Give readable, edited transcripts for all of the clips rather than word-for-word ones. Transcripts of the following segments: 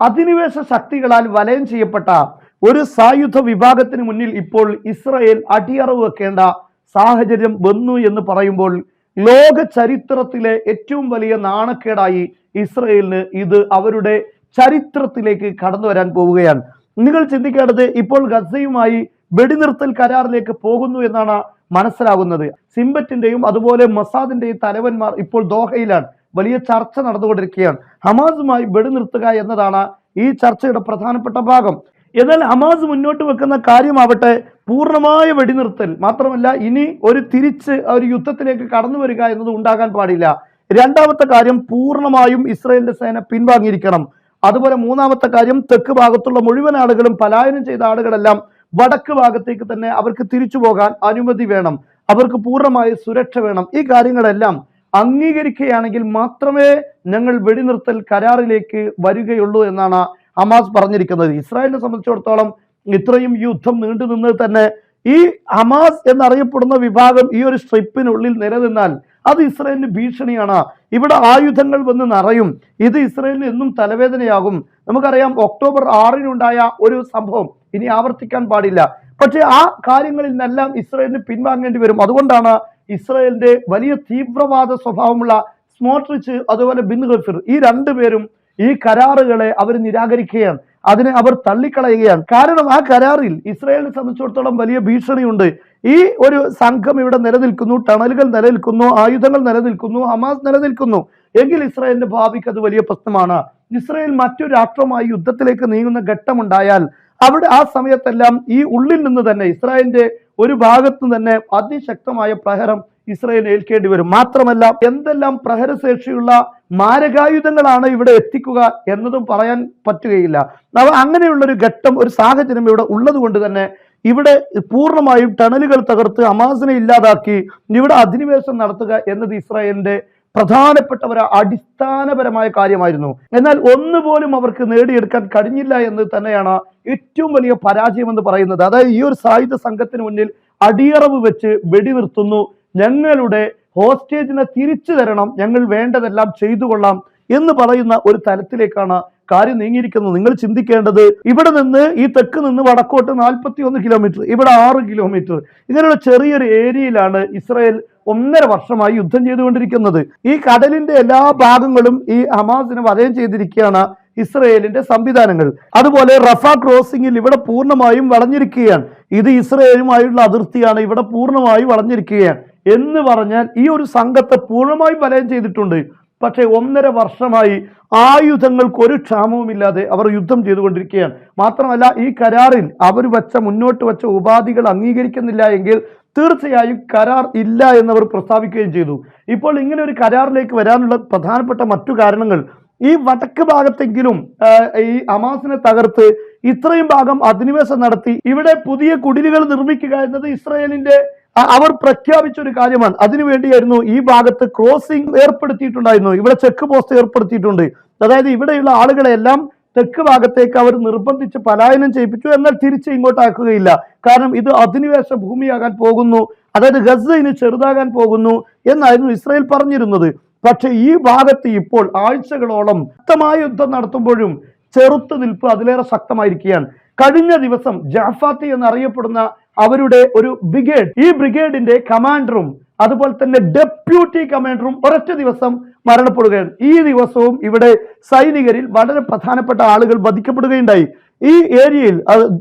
അധിനിവേശ ശക്തികളാൽ വലയം ചെയ്യപ്പെട്ട ഒരു സായുധ വിഭാഗത്തിന് മുന്നിൽ ഇപ്പോൾ ഇസ്രായേൽ അടിയറവ് വെക്കേണ്ട സാഹചര്യം വന്നു എന്ന് പറയുമ്പോൾ ലോക ചരിത്രത്തിലെ ഏറ്റവും വലിയ നാണക്കേടായി ഇസ്രായേലിന് ഇത് അവരുടെ ചരിത്രത്തിലേക്ക് കടന്നു വരാൻ പോവുകയാണ്. നിങ്ങൾ ചിന്തിക്കേണ്ടത്, ഇപ്പോൾ ഗസയുമായി വെടിനിർത്തൽ കരാറിലേക്ക് പോകുന്നു എന്നാണ് മനസ്സിലാകുന്നത്. സിംബറ്റിന്റെയും അതുപോലെ മൊസാദിന്റെയും തലവന്മാർ ഇപ്പോൾ ദോഹയിലാണ്. വലിയ ചർച്ച നടന്നുകൊണ്ടിരിക്കുകയാണ്. ഹമാസുമായി വെടിനിർത്തുക എന്നതാണ് ഈ ചർച്ചയുടെ പ്രധാനപ്പെട്ട ഭാഗം. എന്നാൽ ഹമാസ് മുന്നോട്ട് വെക്കുന്ന കാര്യമാവട്ടെ പൂർണ്ണമായ വെടിനിർത്തൽ മാത്രമല്ല, ഇനി തിരിച്ച് ഒരു യുദ്ധത്തിലേക്ക് കടന്നു വരിക എന്നത് ഉണ്ടാകാൻ പാടില്ല. രണ്ടാമത്തെ കാര്യം, പൂർണ്ണമായും ഇസ്രായേലിന്റെ സേന പിൻവാങ്ങിയിരിക്കണം. അതുപോലെ മൂന്നാമത്തെ കാര്യം, തെക്ക് ഭാഗത്തുള്ള മുഴുവൻ ആളുകളും പലായനം ചെയ്ത ആളുകളെല്ലാം വടക്ക് ഭാഗത്തേക്ക് തന്നെ അവർക്ക് തിരിച്ചു പോകാൻ അനുമതി വേണം, അവർക്ക് പൂർണ്ണമായ സുരക്ഷ വേണം. ഈ കാര്യങ്ങളെല്ലാം അംഗീകരിക്കുകയാണെങ്കിൽ മാത്രമേ ഞങ്ങൾ വെടിനിർത്തൽ കരാറിലേക്ക് വരികയുള്ളൂ എന്നാണ് ഹമാസ് പറഞ്ഞിരിക്കുന്നത്. ഇസ്രായേലിനെ സംബന്ധിച്ചിടത്തോളം ഇത്രയും യുദ്ധം നീണ്ടു നിന്നത് തന്നെ ഈ ഹമാസ് എന്നറിയപ്പെടുന്ന വിഭാഗം ഈ ഒരു സ്ട്രിപ്പിനുള്ളിൽ നിലനിന്നാൽ അത് ഇസ്രായേലിന് ഭീഷണിയാണ്. ഇവിടെ ആയുധങ്ങൾ വന്ന് നിറയും. ഇത് ഇസ്രായേലിന് എന്നും തലവേദനയാകും. നമുക്കറിയാം, ഒക്ടോബർ 6-നുണ്ടായ ഒരു സംഭവം ഇനി ആവർത്തിക്കാൻ പാടില്ല. പക്ഷെ ആ കാര്യങ്ങളിൽ നിന്നെല്ലാം ഇസ്രായേലിന് പിൻവാങ്ങേണ്ടി വരും. അതുകൊണ്ടാണ് ഇസ്രായേലിന്റെ വലിയ തീവ്രവാദ സ്വഭാവമുള്ള സ്മോട്രിച്ച് അതുപോലെ ബിൻ ഗഫീർ ഈ രണ്ടുപേരും ഈ കരാറുകളെ അവർ നിരാകരിക്കുകയാണ്, അതിനെ അവർ തള്ളിക്കളയുകയാണ്. കാരണം ആ കരാറിൽ ഇസ്രായേലിനെ സംബന്ധിച്ചിടത്തോളം വലിയ ഭീഷണിയുണ്ട്. ഈ ഒരു സംഘം ഇവിടെ നിലനിൽക്കുന്നു, ടണലുകൾ നിലനിൽക്കുന്നു, ആയുധങ്ങൾ നിലനിൽക്കുന്നു, ഹമാസ് നിലനിൽക്കുന്നു എങ്കിൽ ഇസ്രായേലിന്റെ ഭാവിക്ക് അത് വലിയ പ്രശ്നമാണ്. ഇസ്രായേൽ മറ്റൊരു രാഷ്ട്രമായി യുദ്ധത്തിലേക്ക് നീങ്ങുന്ന ഘട്ടമുണ്ടായാൽ അവിടെ ആ സമയത്തെല്ലാം ഈ ഉള്ളിൽ നിന്ന് തന്നെ ഇസ്രായേലിന്റെ ഒരു ഭാഗത്ത് തന്നെ അതിശക്തമായ പ്രഹരം ഇസ്രായേൽ ഏൽക്കേണ്ടി വരും. മാത്രമല്ല, എന്തെല്ലാം പ്രഹരശേഷിയുള്ള മാരകായുധങ്ങളാണ് ഇവിടെ എത്തിക്കുക എന്നതും പറയാൻ പറ്റുകയില്ല. അങ്ങനെയുള്ളൊരു ഘട്ടം, ഒരു സാഹചര്യം ഇവിടെ ഉള്ളത് കൊണ്ട് തന്നെ ഇവിടെ പൂർണ്ണമായും ടണലുകൾ തകർത്ത് ഹമാസിനെ ഇല്ലാതാക്കി ഇവിടെ അധിനിവേശം നടത്തുക എന്നത് ഇസ്രായേലിന്റെ പ്രധാനപ്പെട്ട ഒരു അടിസ്ഥാനപരമായ കാര്യമായിരുന്നു. എന്നാൽ ഒന്നുപോലും അവർക്ക് നേടിയെടുക്കാൻ കഴിഞ്ഞില്ല എന്ന് തന്നെയാണ് ഏറ്റവും വലിയ പരാജയം എന്ന് പറയുന്നത്. അതായത് ഈ ഒരു സായുധ സംഘത്തിന് മുന്നിൽ അടിയറവ് വെച്ച് വെടിനിർത്തുന്നു, ഞങ്ങളുടെ ഹോസ്റ്റേജിനെ തിരിച്ചു തരണം, ഞങ്ങൾ വേണ്ടതെല്ലാം ചെയ്തു കൊള്ളാം എന്ന് പറയുന്ന ഒരു തലത്തിലേക്കാണ് കാര്യം നീങ്ങിയിരിക്കുന്നത്. നിങ്ങൾ ചിന്തിക്കേണ്ടത്, ഇവിടെ നിന്ന് ഈ തെക്ക് നിന്ന് വടക്കോട്ട് 41 കിലോമീറ്റർ, ഇവിടെ 6 കിലോമീറ്റർ, ഇങ്ങനെയുള്ള ചെറിയൊരു ഏരിയയിലാണ് ഇസ്രായേൽ 1.5 വർഷമായി യുദ്ധം ചെയ്തുകൊണ്ടിരിക്കുന്നത്. ഈ കടലിന്റെ എല്ലാ ഭാഗങ്ങളും ഈ ഹമാസിനെ വലയം ചെയ്തിരിക്കുകയാണ് ഇസ്രായേലിന്റെ സംവിധാനങ്ങൾ. അതുപോലെ റഫ ക്രോസിംഗിൽ ഇവിടെ പൂർണ്ണമായും വളഞ്ഞിരിക്കുകയാണ്. ഇത് ഇസ്രായേലുമായുള്ള അതിർത്തിയാണ്, ഇവിടെ പൂർണ്ണമായി വളഞ്ഞിരിക്കുകയാണ് എന്ന് പറഞ്ഞാൽ ഈ ഒരു സംഘത്തെ പൂർണ്ണമായും വലയം ചെയ്തിട്ടുണ്ട്. പക്ഷേ 1.5 വർഷമായി ആയുധങ്ങൾക്ക് ഒരു ക്ഷാമവുമില്ലാതെ അവർ യുദ്ധം ചെയ്തുകൊണ്ടിരിക്കുകയാണ്. മാത്രമല്ല, ഈ കരാറിൽ അവർ മുന്നോട്ട് വെച്ച ഉപാധികൾ അംഗീകരിക്കുന്നില്ല എങ്കിൽ തീർച്ചയായും കരാർ ഇല്ല എന്നവർ പ്രസ്താവിക്കുകയും ചെയ്തു. ഇപ്പോൾ ഇങ്ങനെ ഒരു കരാറിലേക്ക് വരാനുള്ള പ്രധാനപ്പെട്ട മറ്റു കാരണങ്ങൾ, ഈ വടക്ക് ഭാഗത്തെങ്കിലും ഈ ഹമാസിനെ തകർത്ത് ഇത്രയും ഭാഗം അധിനിവേശം നടത്തി ഇവിടെ പുതിയ കുടിലുകൾ നിർമ്മിക്കുക എന്നത് ഇസ്രായേലിന്റെ അവർ പ്രഖ്യാപിച്ച ഒരു കാര്യമാണ്. അതിനുവേണ്ടിയായിരുന്നു ഈ ഭാഗത്ത് ക്രോസിംഗ് ഏർപ്പെടുത്തിയിട്ടുണ്ടായിരുന്നു, ഇവിടെ ചെക്ക് പോസ്റ്റ് ഏർപ്പെടുത്തിയിട്ടുണ്ട്. അതായത് ഇവിടെയുള്ള ആളുകളെല്ലാം തെക്ക് ഭാഗത്തേക്ക് അവർ നിർബന്ധിച്ച് പലായനം ചെയ്യിപ്പിച്ചു. എന്നാൽ തിരിച്ച് ഇങ്ങോട്ടാക്കുകയില്ല. കാരണം ഇത് അധിനിവേശ ഭൂമിയാകാൻ പോകുന്നു, അതായത് ഗസ ഇനി ചെറുതാകാൻ പോകുന്നു എന്നായിരുന്നു ഇസ്രായേൽ പറഞ്ഞിരുന്നത്. പക്ഷെ ഈ ഭാഗത്ത് ഇപ്പോൾ ആഴ്ചകളോളം ശക്തമായ യുദ്ധം നടത്തുമ്പോഴും ചെറുത്തു നിൽപ്പ് അതിലേറെ ശക്തമായിരിക്കുകയാണ്. കഴിഞ്ഞ ദിവസം ജാഫാത്തി എന്നറിയപ്പെടുന്ന അവരുടെ ഒരു ബ്രിഗേഡ്, ഈ ബ്രിഗേഡിന്റെ കമാൻഡറും അതുപോലെ തന്നെ ഡെപ്യൂട്ടി കമാൻഡറും ഒരൊറ്റ ദിവസം മരണപ്പെടുകയാണ്. ഈ ദിവസവും ഇവിടെ സൈനികരിൽ വളരെ പ്രധാനപ്പെട്ട ആളുകൾ വധിക്കപ്പെടുകയുണ്ടായി. ഈ ഏരിയയിൽ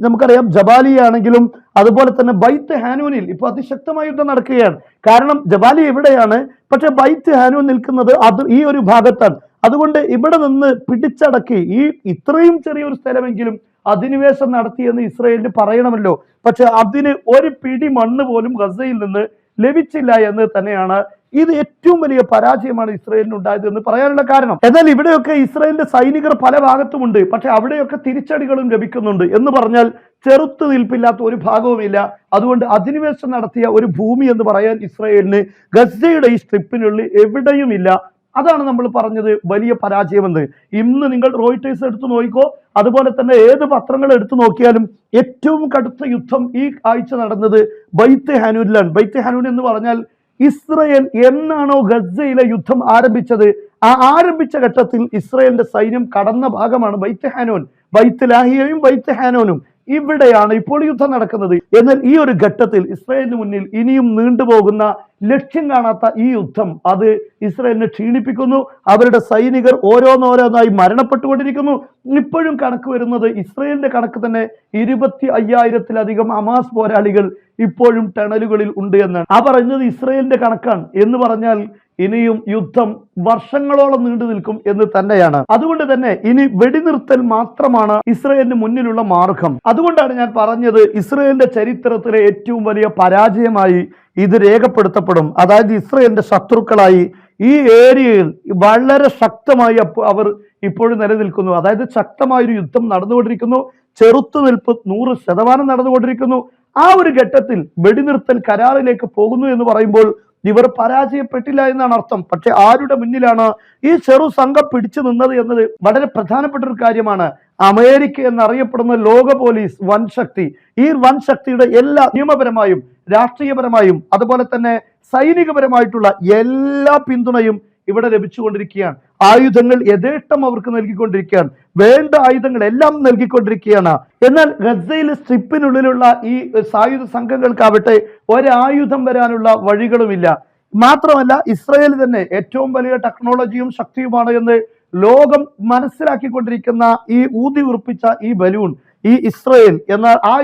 നമുക്കറിയാം, ജബാലിയ ആണെങ്കിലും അതുപോലെ തന്നെ ബൈത്ത് ഹാനൂനിൽ ഇപ്പോൾ അതിശക്തമായ യുദ്ധം നടക്കുകയാണ്. കാരണം ജബാലിയ എവിടെയാണ്, പക്ഷെ ബൈത്ത് ഹാനൂൻ നിൽക്കുന്നത് ഈ ഒരു ഭാഗത്താണ്. അതുകൊണ്ട് ഇവിടെ നിന്ന് പിടിച്ചടക്കി ഈ ഇത്രയും ചെറിയൊരു സ്ഥലമെങ്കിലും അധിനിവേശം നടത്തിയെന്ന് ഇസ്രായേലിന് പറയണമല്ലോ. പക്ഷെ അതിന് ഒരു പിടി മണ്ണ് പോലും ഗസയിൽ നിന്ന് ലഭിച്ചില്ല എന്ന് തന്നെയാണ്. ഇത് ഏറ്റവും വലിയ പരാജയമാണ് ഇസ്രായേലിന് ഉണ്ടായത് എന്ന് പറയാനുള്ള കാരണം. എന്നാൽ ഇവിടെയൊക്കെ ഇസ്രായേലിന്റെ സൈനികർ പല ഭാഗത്തുമുണ്ട്, പക്ഷെ അവിടെയൊക്കെ തിരിച്ചടികളും ലഭിക്കുന്നുണ്ട്. എന്ന് പറഞ്ഞാൽ ചെറുത്തു നിൽപ്പില്ലാത്ത ഒരു ഭാഗവുമില്ല. അതുകൊണ്ട് അധിനിവേശം നടത്തിയ ഒരു ഭൂമി എന്ന് പറയാൻ ഇസ്രായേലിന് ഗസയുടെ ഈ സ്ട്രിപ്പിനുള്ളിൽ എവിടെയുമില്ല. അതാണ് നമ്മൾ പറഞ്ഞത് വലിയ പരാജയമെന്ന്. ഇന്ന് നിങ്ങൾ റോയിട്ടേഴ്സ് എടുത്തു നോക്കിക്കോ, അതുപോലെ തന്നെ ഏത് പത്രങ്ങൾ എടുത്തു നോക്കിയാലും ഏറ്റവും കടുത്ത യുദ്ധം ഈ ആഴ്ച നടന്നത് ബൈത്ത് ഹാനൂനിലാണ്. ബൈത്ത് ഹാനൂൻ എന്ന് പറഞ്ഞാൽ ഇസ്രായേൽ എന്നാണോ ഗസയിലെ യുദ്ധം ആരംഭിച്ചത് ആരംഭിച്ച ഘട്ടത്തിൽ ഇസ്രായേലിന്റെ സൈന്യം കടന്ന ഭാഗമാണ് ബൈത്ത് ഹാനോൻ, ബൈത്ത് ലാഹിയയും ബൈത്ത് ഹാനോനും. ഇവിടെയാണ് ഇപ്പോൾ യുദ്ധം നടക്കുന്നത്. എന്നാൽ ഈ ഒരു ഘട്ടത്തിൽ ഇസ്രായേലിന് മുന്നിൽ ഇനിയും നീണ്ടുപോകുന്ന ലക്ഷ്യം കാണാത്ത ഈ യുദ്ധം അത് ഇസ്രായേലിനെ ക്ഷീണിപ്പിക്കുന്നു. അവരുടെ സൈനികർ ഓരോന്നോരോന്നായി മരണപ്പെട്ടുകൊണ്ടിരിക്കുന്നു. ഇപ്പോഴും കണക്ക് വരുന്നത്, ഇസ്രായേലിന്റെ കണക്ക് തന്നെ 25,000-ത്തിലധികം ഹമാസ് പോരാളികൾ ഇപ്പോഴും ടണലുകളിൽ ഉണ്ട് എന്നാണ്. പറഞ്ഞത് ഇസ്രായേലിന്റെ കണക്കാണ്. എന്ന് പറഞ്ഞാൽ ഇനിയും യുദ്ധം വർഷങ്ങളോളം നീണ്ടു നിൽക്കും എന്ന് തന്നെയാണ്. അതുകൊണ്ട് തന്നെ ഇനി വെടിനിർത്തൽ മാത്രമാണ് ഇസ്രായേലിന് മുന്നിലുള്ള മാർഗം. അതുകൊണ്ടാണ് ഞാൻ പറഞ്ഞത്, ഇസ്രായേലിന്റെ ചരിത്രത്തിലെ ഏറ്റവും വലിയ പരാജയമായി ഇത് രേഖപ്പെടുത്തപ്പെടും. അതായത് ഇസ്രായേലിന്റെ ശത്രുക്കളായി ഈ ഏരിയയിൽ വളരെ ശക്തമായി അവർ ഇപ്പോഴും നിലനിൽക്കുന്നു. അതായത് ശക്തമായൊരു യുദ്ധം നടന്നുകൊണ്ടിരിക്കുന്നു. ചെറുത്തുനിൽപ്പ് 100% നടന്നുകൊണ്ടിരിക്കുന്നു. ആ ഒരു ഘട്ടത്തിൽ വെടിനിർത്തൽ കരാറിലേക്ക് പോകുന്നു എന്ന് പറയുമ്പോൾ ഇവർ പരാജയപ്പെട്ടില്ല എന്നാണ് അർത്ഥം. പക്ഷെ ആരുടെ മുന്നിലാണ് ഈ ചെറു സംഘം പിടിച്ചു നിന്നത് എന്നത് വളരെ പ്രധാനപ്പെട്ട ഒരു കാര്യമാണ്. അമേരിക്ക എന്നറിയപ്പെടുന്ന ലോക പോലീസ് വൻശക്തി, ഈ വൻശക്തിയുടെ എല്ലാ നിയമപരമായും രാഷ്ട്രീയപരമായും അതുപോലെ തന്നെ സൈനികപരമായിട്ടുള്ള എല്ലാ പിന്തുണയും ഇവിടെ ലഭിച്ചുകൊണ്ടിരിക്കുകയാണ്. ആയുധങ്ങൾ യഥേഷ്ടം അവർക്ക് നൽകിക്കൊണ്ടിരിക്കുകയാണ്. വേണ്ട ആയുധങ്ങൾ എല്ലാം നൽകിക്കൊണ്ടിരിക്കുകയാണ്. എന്നാൽ ഗസയിലെ സ്ട്രിപ്പിനുള്ളിലുള്ള ഈ സായുധ സംഘങ്ങൾക്കാവട്ടെ ഒരായുധം വരാനുള്ള വഴികളുമില്ല. മാത്രമല്ല ഇസ്രായേൽ തന്നെ ഏറ്റവും വലിയ ടെക്നോളജിയും ശക്തിയുമാണ് എന്ന് ലോകം മനസ്സിലാക്കിക്കൊണ്ടിരിക്കുന്ന ഈ ഊതി ഉറപ്പിച്ച ഈ ബലൂൺ, ഈ ഇസ്രായേൽ എന്നാൽ ആ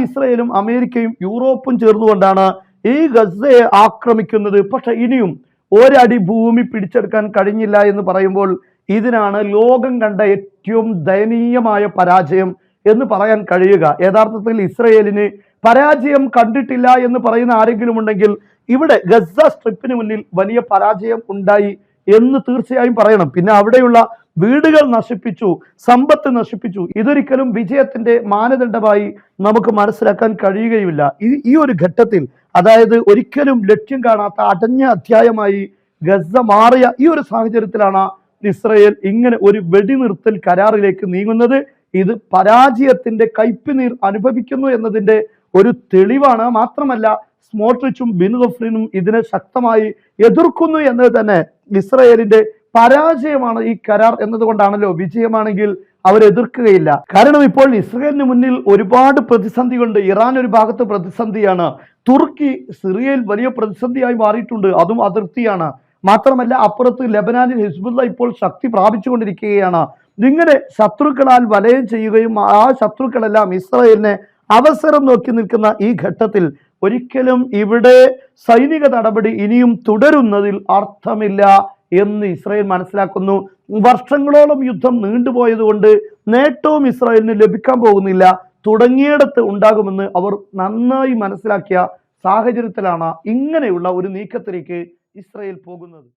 ഇസ്രായേലും അമേരിക്കയും യൂറോപ്പും ചേർന്നുകൊണ്ടാണ് ഈ ഗസയെ ആക്രമിക്കുന്നത്. പക്ഷെ ഇനിയും ഒരടി ഭൂമി പിടിച്ചെടുക്കാൻ കഴിഞ്ഞില്ല എന്ന് പറയുമ്പോൾ ഇതിനാണ് ലോകം കണ്ട ഏറ്റവും ദയനീയമായ പരാജയം എന്ന് പറയാൻ കഴിയുക. യഥാർത്ഥത്തിൽ ഇസ്രായേലിന് പരാജയം കണ്ടിട്ടില്ല എന്ന് പറയുന്ന ആരെങ്കിലും ഉണ്ടെങ്കിൽ ഇവിടെ ഗസ സ്ട്രിപ്പിന് മുന്നിൽ വലിയ പരാജയം ഉണ്ടായി എന്ന് തീർച്ചയായും പറയണം. പിന്നെ അവിടെയുള്ള വീടുകൾ നശിപ്പിച്ചു, സമ്പത്ത് നശിപ്പിച്ചു. ഇതൊരിക്കലും വിജയത്തിന്റെ മാനദണ്ഡമായി നമുക്ക് മനസ്സിലാക്കാൻ കഴിയുകയുമില്ല. ഈ ഒരു ഘട്ടത്തിൽ, അതായത് ഒരിക്കലും ലക്ഷ്യം കാണാത്ത അടഞ്ഞ അധ്യായമായി ഗസ മാറിയ ഈ ഒരു സാഹചര്യത്തിലാണ് ഇസ്രായേൽ ഇങ്ങനെ ഒരു വെടിനിർത്തൽ കരാറിലേക്ക് നീങ്ങുന്നത്. ഇത് പരാജയത്തിന്റെ കയ്പുനീർ അനുഭവിക്കുന്നു എന്നതിന്റെ ഒരു തെളിവാണ്. മാത്രമല്ല സ്മോട്രിച്ചും ബിൻ ഗഫ്രിനും ഇതിനെ ശക്തമായി എതിർക്കുന്നു എന്നത് തന്നെ ഇസ്രായേലിന്റെ പരാജയമാണ് ഈ കരാർ എന്നതുകൊണ്ടാണല്ലോ. വിജയമാണെങ്കിൽ അവർ എതിർക്കുകയില്ല. കാരണം ഇപ്പോൾ ഇസ്രായേലിന് മുന്നിൽ ഒരുപാട് പ്രതിസന്ധികളുണ്ട്. ഇറാൻ ഒരു ഭാഗത്ത് പ്രതിസന്ധിയാണ്, തുർക്കി സിറിയയിൽ വലിയ പ്രതിസന്ധിയായി മാറിയിട്ടുണ്ട്, അതും അതിർത്തിയാണ്. മാത്രമല്ല അപ്പുറത്ത് ലെബനാനിൽ ഹിസ്ബുള്ള ഇപ്പോൾ ശക്തി പ്രാപിച്ചുകൊണ്ടിരിക്കുകയാണ്. ഇങ്ങനെ ശത്രുക്കളാൽ വലയം ചെയ്യുകയും ആ ശത്രുക്കളെല്ലാം ഇസ്രായേലിനെ അവസരം നോക്കി നിൽക്കുന്ന ഈ ഘട്ടത്തിൽ ഒരിക്കലും ഇവിടെ സൈനിക നടപടി ഇനിയും തുടരുന്നതിൽ അർത്ഥമില്ല എന്ന് ഇസ്രായേൽ മനസ്സിലാക്കുന്നു. വർഷങ്ങളോളം യുദ്ധം നീണ്ടുപോയതുകൊണ്ട് നേട്ടവും ഇസ്രായേലിന് ലഭിക്കാൻ പോകുന്നില്ല. തുടങ്ങിയിടത്ത് ഉണ്ടാകുമെന്ന് അവർ നന്നായി മനസ്സിലാക്കിയ സാഹചര്യത്തിലാണ് ഇങ്ങനെയുള്ള ഒരു നീക്കത്തിലേക്ക് ഇസ്രായേൽ പോകുന്നത്.